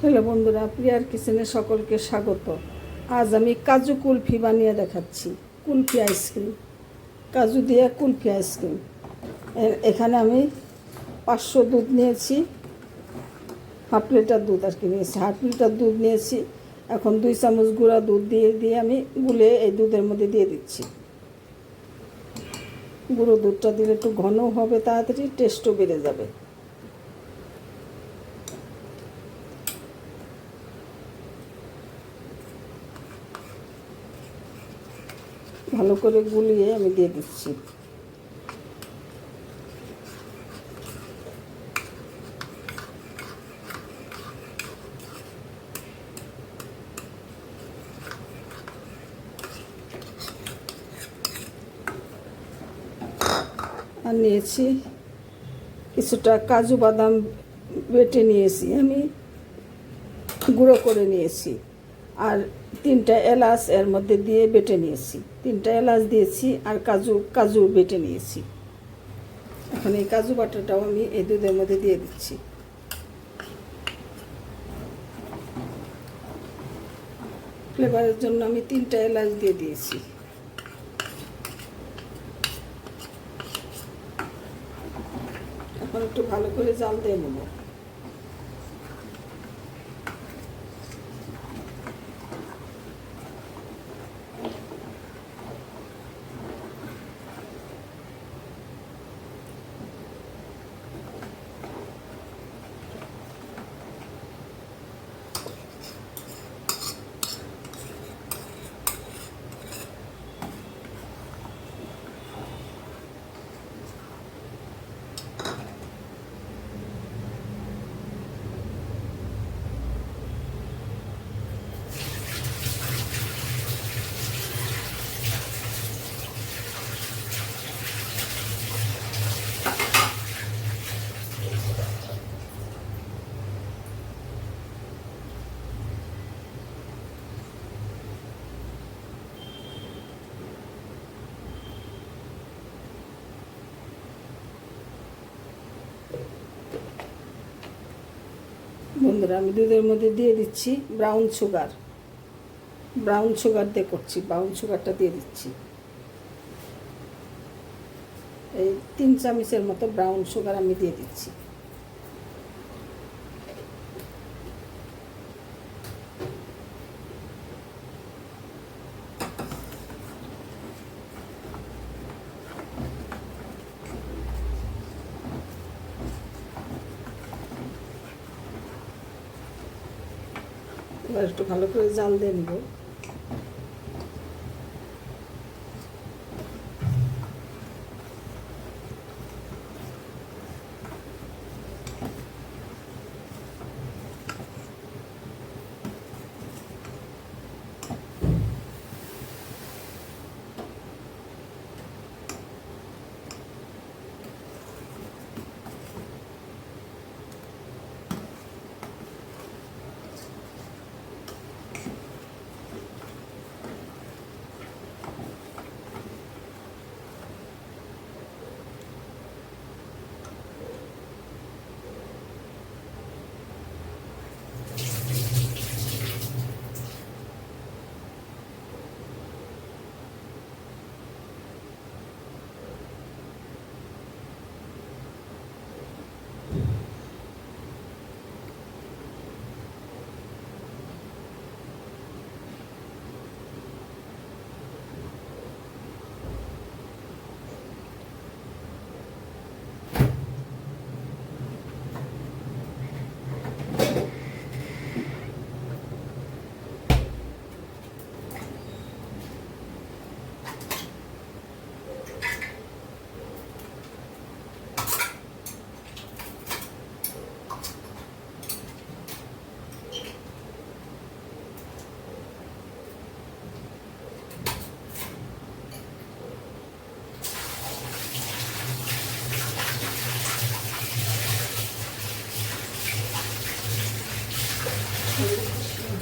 Hello বন্ধুরা, প্রিয়ার কিচেনে সকলকে স্বাগত। আজ আমি কাজু কুলফি বানিয়ে দেখাচ্ছি। কুলফি আইসক্রিম, কাজু দিয়ে কুলফি আইসক্রিম। এখানে আমি 500 দুধ নিয়েছি, হাফ লিটার দুধ আর কি নিয়েছি, হাফ লিটার দুধ নিয়েছি। এখন 2 চামচ গুঁড়া দুধ দিয়ে আমি গুলে এই দুধের মধ্যে দিয়ে দিচ্ছি। গুঁড়ো দুধটা দিলে একটু ঘনও হবে, তাড়াতাড়ি টেস্টও বেড়ে যাবে। ভালো করে গুলিয়ে আমি দিয়ে দিচ্ছি। আর নিয়েছি কিছুটা কাজু বাদাম বেটে নিয়েছি, আমি গুঁড়ো করে নিয়েছি। আর 3টা এলাচ এর মধ্যে দিয়ে বেটে নিয়েছি, 3টা এলাচ দিয়েছি। আর কাজু বেটে নিয়েছি। এখন এই কাজু বাটাটাও আমি এই দুধের মধ্যে দিয়ে দিচ্ছি। ফ্লেভারের জন্য আমি 3টা এলাচ দিয়ে দিয়েছি। এখন একটু ভালো করে জাল দিয়ে নেব। বন্ধুরা, আমি দুধের মধ্যে দিয়ে দিচ্ছি ব্রাউন সুগার দিয়ে করছি। ব্রাউন সুগারটা দিয়ে দিচ্ছি, এই 3 চামচের মতো ব্রাউন সুগার আমি দিয়ে দিচ্ছি। এবার একটু ভালো করে জাল দিয়ে নেব।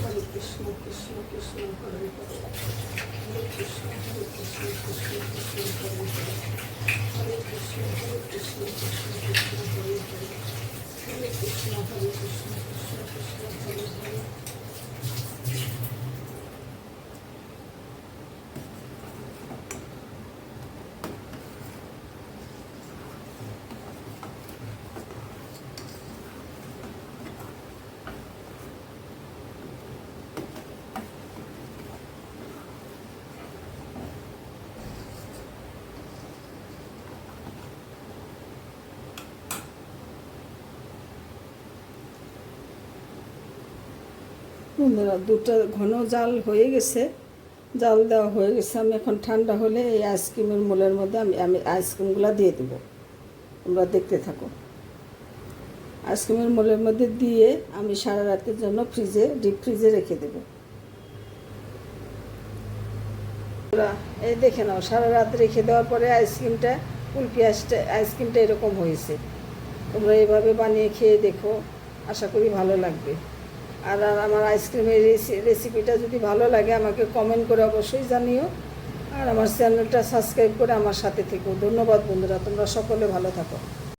হরে কৃষ্ণ কৃষ্ণ কৃষ্ণ হরে হরে, হরে কৃষ্ণ কৃষ্ণ কৃষ্ণ হরে হরে, হরে কৃষ্ণ কৃষ্ণ কৃষ্ণ হরে হরে, হরে বন্ধুরা, দুটো ঘন জাল হয়ে গেছে, জাল দেওয়া হয়ে গেছে। আমি এখন ঠান্ডা হলে এই আইসক্রিমের মোলের মধ্যে আমি আইসক্রিমগুলো দিয়ে দেব। তোমরা দেখতে থাকো। আইসক্রিমের মোলের মধ্যে দিয়ে আমি সারা রাতের জন্য ডিপ ফ্রিজে রেখে দেব। এই দেখে নাও, সারা রাত রেখে দেওয়ার পরে কুলফি আইসক্রিমটা এরকম হয়েছে। তোমরা এইভাবে বানিয়ে খেয়ে দেখো, আশা করি ভালো লাগবে। আর আমার আইসক্রিমের রেসিপিটা যদি ভালো লাগে আমাকে কমেন্ট করে অবশ্যই জানিও। আর আমার চ্যানেলটা সাবস্ক্রাইব করে আমার সাথে থেকো। ধন্যবাদ বন্ধুরা, তোমরা সকলে ভালো থাকো।